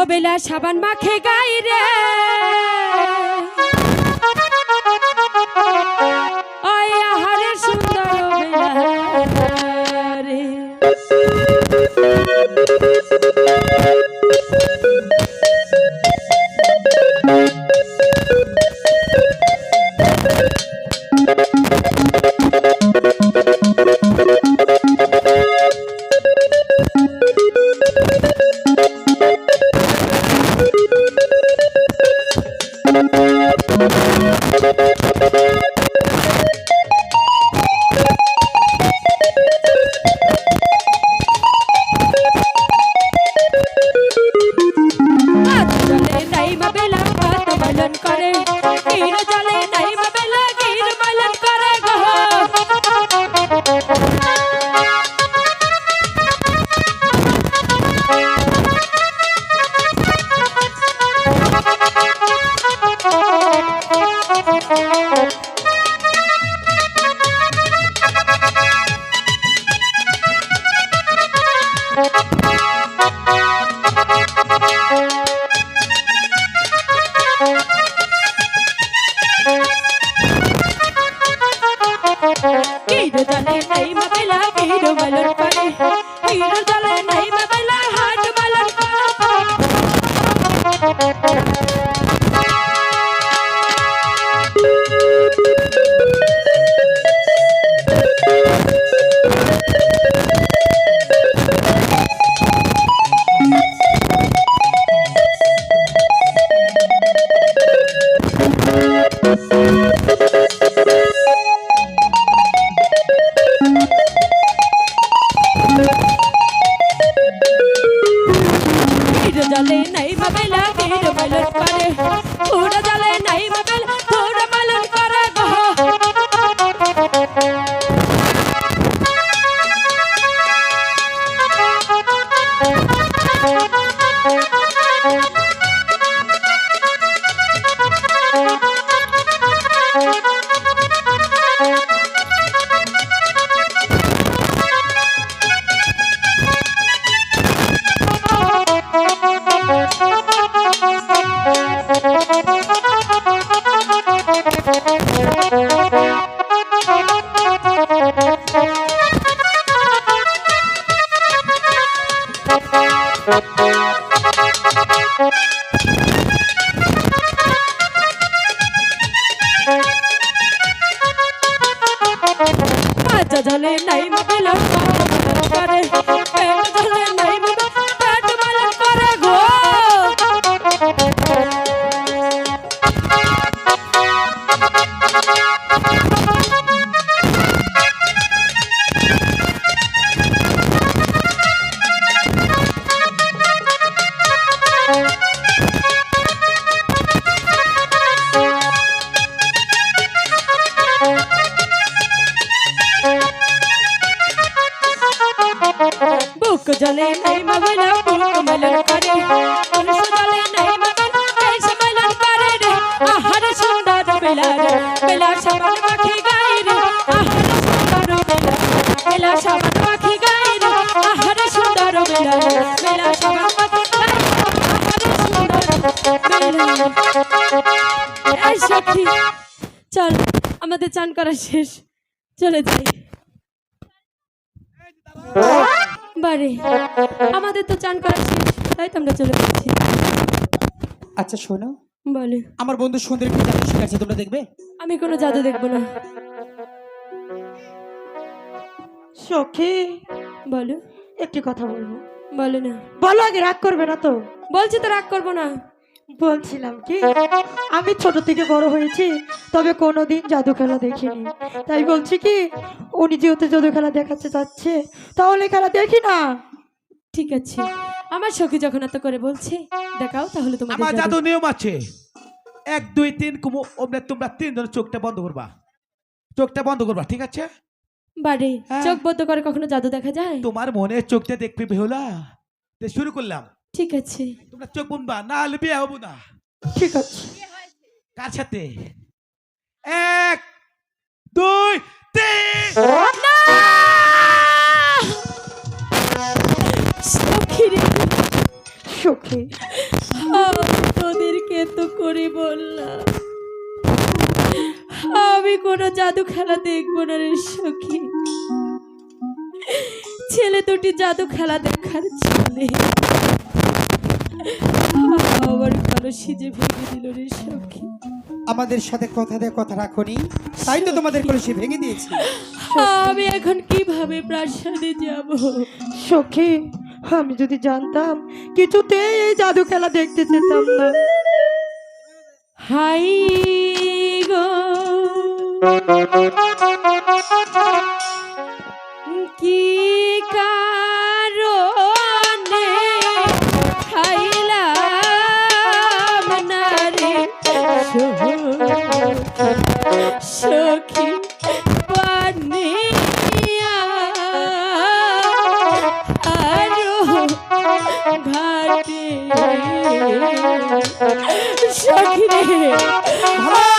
বেলা সাবান মাখে গায়ে রে ওই আহারে সুন্দর বেলা রে जले नहीं मबेला करे पेट जले नहीं मबेला पेट मालूम करे गो जले नहीं मबेला बुक मलन करे पुरुष जले नहीं मबेला कैसे मलन करे रे आहार सुंदर बेला रे बेला साबन माखी गाय रे आहार सुंदर बेला बेला साबन माखी गाय रे आहार सुंदर बेला रे बेला साबन माखी गाय आहार सुंदर बेला এই সখী চল আমাদের চান করা শেষ চলে যাই বারে আমাদের তো চান করা শেষ তাই তো আমরা চলে যাচ্ছি আচ্ছা শোনো বলে আমার বন্ধু সুন্দর কি জাদু শিখাচ্ছে তোমরা দেখবে আমি কোনো জাদু দেখব না সখী বলো একটি কথা বলবো বলো না বলো আগে রাগ করবে না তো বলছি তো রাগ করবো না বলছিলাম কি আমি ছোট থেকে বড় হয়েছি তবে কোনোদিন জাদু খেলা দেখিনি তাই বলছি কি উনি যেহেতু জাদু খেলা দেখাতে যাচ্ছে তাহলে খেলা দেখি না ঠিক আছে আমার সখী যখন এত করে বলছে দেখাও তাহলে তোমাদের আমার জাদু নিয়ম আছে 1 2 3 কুমু ওমনে তোমরা তিনজন চোখটা বন্ধ করবা ঠিক আছে বাড়ি চোখ বন্ধ করে কখনো জাদু দেখা যায় তোমার মনে চোখটা দেখবে বেহুলা তে শুরু করলাম ঠিক আছে তোমরা চোখ বুনবা না হলে বিয়ে হবো না ঠিক আছে কার সাথে 1 2 3 না সখী রে সখী তোদেরকে তো করে বললাম আমি কোনো জাদু খেলা দেখবো না রে সখী। ছেলে দুটি জাদু খেলা দেখার ছেলে আমার কলসি যে ভেঙে দিল রে সখী। আমাদের সাথে কথা দিয়ে কথা রাখোনি, তাই তো তোমাদের কলসি ভেঙে দিয়েছি। আমি এখন কিভাবে প্রাসাদে যাব? সখী, আমি যদি জানতাম কিছুতেই এই জাদু খেলা দেখতে যেতাম না। হাই গো কি কারণে খাইলাম না রে সখী পানিয়া আরো ঘাটে সখী রে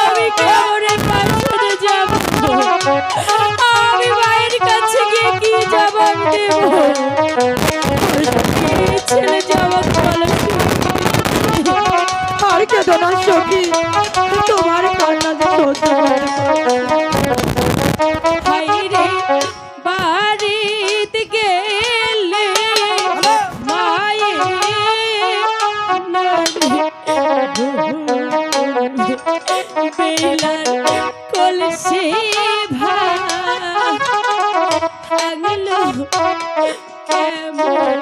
আমি কেমনে পাশে যাব? আমি মায়ের কাছে গিয়ে কি জবাব দেব? ছেলে জবাব বলো আর কেঁদো না সখী, তোমার কান্না যে সহ্য করতে পারছি না। রে বাড়িতে গেলে মায়ে বেলার কলসি ভাঙলো কেমন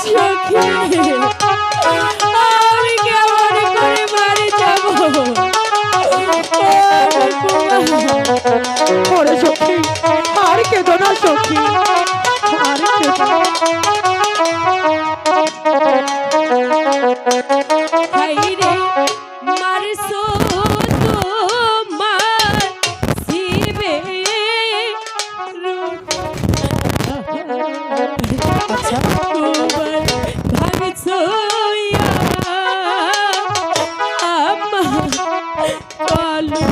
সখী আমি কেমন করে বাড়ি যাব? ওরে সখী, আর কেঁদো না সখী, আর কেঁদো না। হাইরে মারছো তোমার শিবে আচ্ছা, তোমার ভাঙছো আমা কলু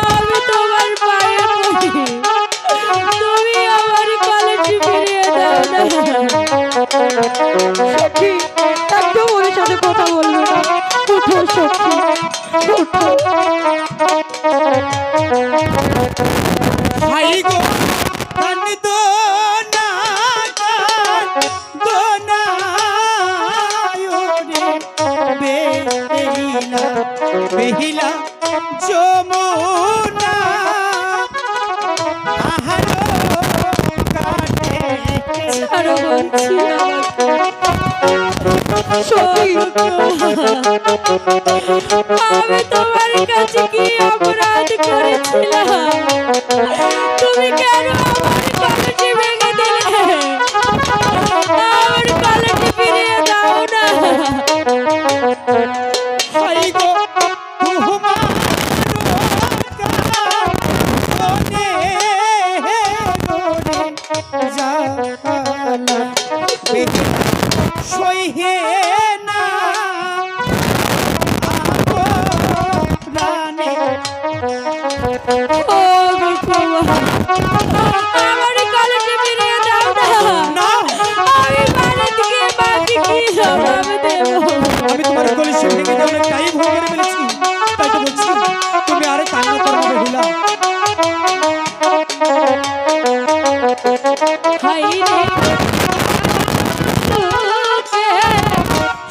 আমি তোমার পায়ে পড়ি, তুমি আমার কলেজে ফিরিয়ে দাও না। সখী, একদম ওর সাথে কথা বলবে না। উঠো সখী, উঠো। ভাই গো কান্দি তো না, কান্দো না ওরে বেহিলা বেহিলা যমুনা আহারো কাটে। আরো বলছি সখী, আমি তোমার কাছে কি অপরাধ করেছিলাম? তুমি কেন আমার কলেজে ভেঙে দিলে? আমার কলেজে ফিরিয়ে দাও না। ভাই গো তোমার মনে মনে জালা বেহিলা সইহে না প্রাণে। ও ভগবান, আমার কলেজে ফিরিয়ে দাও না। আমি বাড়ি থেকে বাকি কি জবাব দেব? আমি তোমার কলসি ভেঙে দেওয়ার টাইম ভুল করে ফেলেছি, তাই তো বলছি তুমি আরে কান্না করো না বেহুলা। হাই রে তোকে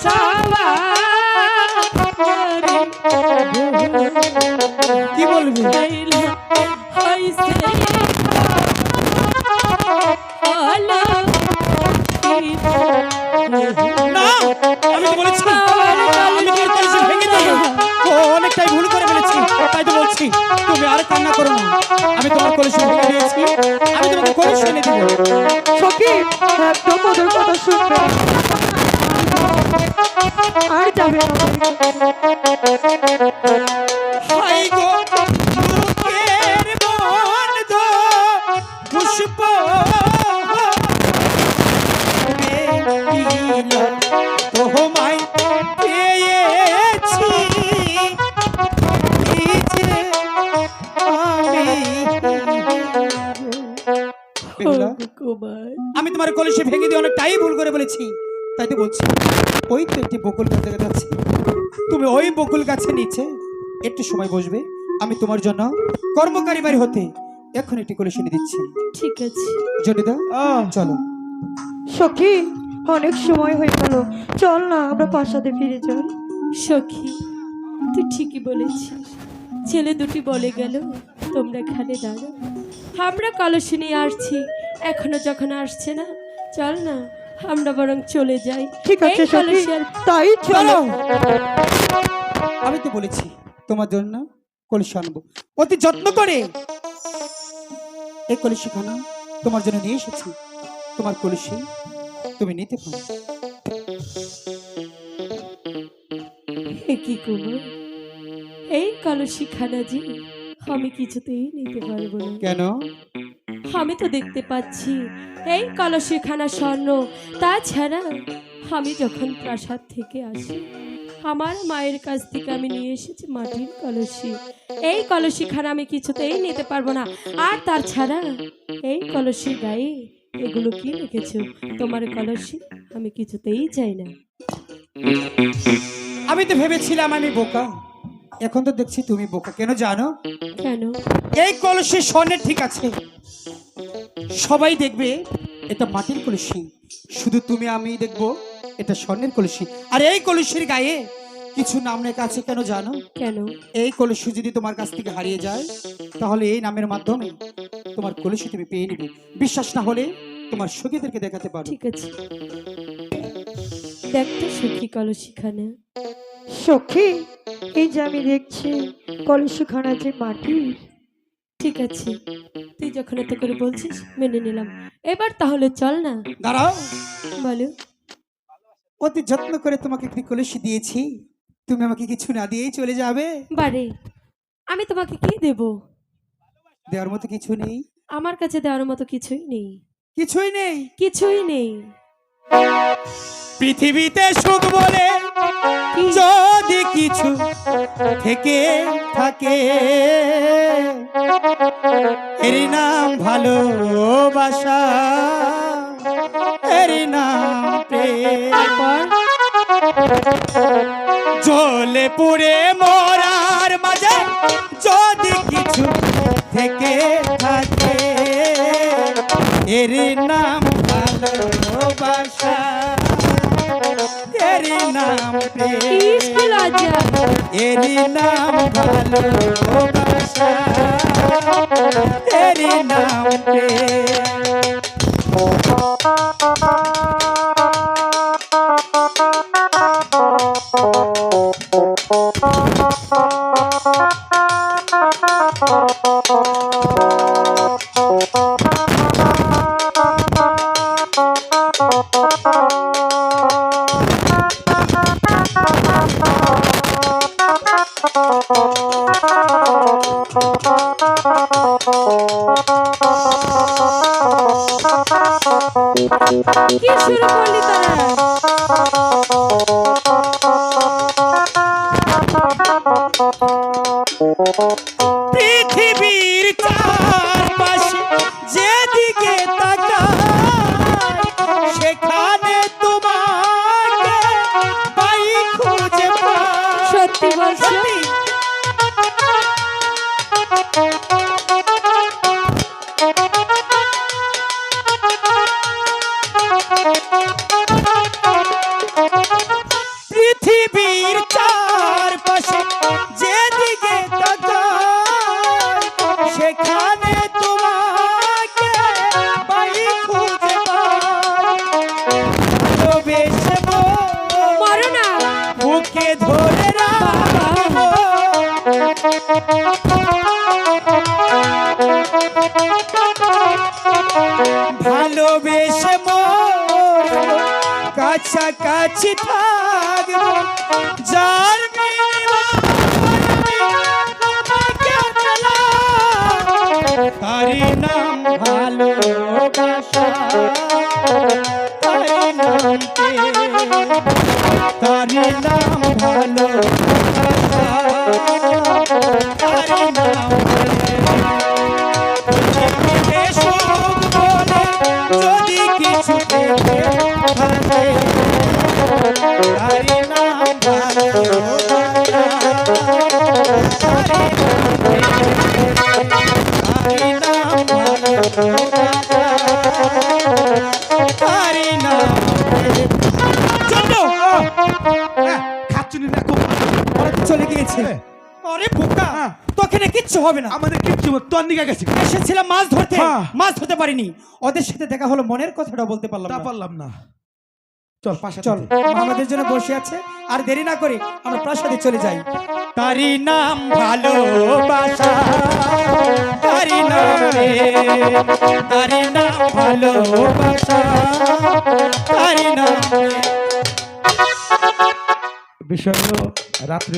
সবারে কি বলবি? লাইলা হইছে হলো না, আমি তো বলেছি আমি তোমার কলসি ভেঙে দেবো। ও অনেকটাই ভুল করে ফেলেছি, তাই তো বলছি তুমি আরে কান্না করো না। আমি তোমার কলসি ভেঙে দিয়েছি, আমি তোমাকে কলসি এনে দেবো। সখী, একদম ওদের কথা শুনবে না। আর যাবে না। হাই গো লোকের বন্ধ পুষ্প বেহিলা তোমায় পেয়েছি এই যে আমি বেহুলা, ওগো কুমার, আমি তোমার কলসি ভেঙে দিয়ে অনেকটাই ভুল করে বলেছি, তাই তো বলছি ওই তো একটি বকুল গাছ দেখা যাচ্ছে, তুমি ওই বকুল গাছের নিচে একটু সময় বসবে, আমি তোমার জন্য কর্মকারী বাড়ি হতে এখন একটি কলসি এনে দিচ্ছি। ঠিক আছে। জনিদা চলো। সখী, অনেক সময় হয়ে গেল, চল না আমরা প্রাসাদে ফিরে যাই। সখী, তুই ঠিকই বলেছিস। ছেলে দুটি বলে গেল তোমরা এখানে দাঁড়াও, আমরা কলসি নিয়ে আসছি, এখনো যখন আসছে না, চল না আমরা বরং চলে যাই। ঠিক আছে এই সখী, কলসি আর তাই চলো। আমি তো বলেছি তোমার জন্য কলসি আনবো, অতি যত্ন করে এই কলসি খানা তোমার জন্য নিয়ে এসেছি, তোমার কলসি তুমি নিতে পারো। এ কি কুমার, এই কলসি খানা যে আমি কিছুতেই নিতে পারবো না। কেন? আমি তো দেখতে পাচ্ছি এই কলসি খানা স্বর্ণ, তাছাড়া আমি যখন প্রাসাদ থেকে আসি আমার মায়ের কাছ থেকে আমি নিয়ে এসেছি মাটির কলসি, এই কলসি খানা আমি কিছুতেই নিতে পারবো না। আর তাছাড়া এই কলসির গায়ে এগুলো কি রেখেছো, তোমার কলসি আমি কিছুতেই চাই না। আমি তো ভেবেছিলাম আমি বোকা, এখন তো দেখছি তুমি বোকা। কেন জানো? কেন? এই কলসি স্বর্ণের ঠিক আছে, সবাই দেখবে এটা মাটির কলসি, শুধু তুমি আমি দেখবো এটা স্বর্ণের কলসি। আর এই কলসির গায়ে কিছু নাম লেখা আছে, কেন জানো? কেন? এই কলসি যদি তোমার কাছ থেকে হারিয়ে যায় তাহলে এই নামের মাধ্যমে তোমার কলসি তুমি পেয়ে নিবে, বিশ্বাস না হলে তোমার সখীদেরকে দেখাতে পারো। ঠিক আছে, দেখতে সুখী কলসি খানা। সখী, এই যে আমি দেখছি কলসি খানা যে মাটির। ঠিক আছে, তুই যখন এত করে বলছিস মেনে নিলাম, এবার তাহলে চল না। দাঁড়াও, বলো। অতি যত্ন করে তোমাকে একটি কলসি দিয়েছি, তুমি আমাকে কিছু না দিয়েই চলে যাবে? বারে, আমি তোমাকে কি দেব? দেওয়ার মতো কিছু নেই? আমার কাছে দেওয়ার মতো কিছুই নেই, কিছুই নেই? কিছুই নেই। পৃথিবীতে সুখ বলে কি? যদি কিছু থেকে থাকে এর নাম ভালোবাসা, এর নাম প্রেম। তারপর জ্বলে পুড়ে মরার মাঝে যদি কিছু থেকে থাকে এর নাম ভালোবাসা, এর নাম প্রেম, ইস কি লজ্জা। এর নাম ভালোবাসা, এর নাম প্রেম। কি শুরু করলি তোরা? পৃথিবীর চারপাশে যেদিকে তাকাই সেখানে তোমাকে পাই খুঁজে পাই। সত্যি বলছো? পৃথিবীর চারপাশে যেদিকে তাকাই সেখানে তোমাকে পাই খুঁজে পাই। ভালোবেসে মরো না। বুকে ধরে রাখবো, ভালোবেসে মরবো, কাছাকাছি থাকবো, যার তারি নাম ভালোবাসা, তারি নাম তারি নাম ভালোবাসা, তারি নাম সুখ বলে গেছে। হ্যাঁ। আরে বোকা, হ্যাঁ। তোকে না কিচ্ছু হবে না। আমাদের কিচ্ছু তোর নিকে গেছি, এসেছিলাম মাছ ধরতে, হ্যাঁ। মাছ ধরতে পারিনি। ওদের সাথে দেখা হলো, মনের কথাটা বলতে পারলাম তা না। পারলাম না। চল পাশে চল, আমাদের জন্য বসে আছে, আর দেরি না করে আমরা প্রাসাদে চলে যাই। তারি নাম ভালোবাসা, তারি নাম রে, তারি নাম ভালোবাসা, তারি নাম। বিষয় হলো রাত্রি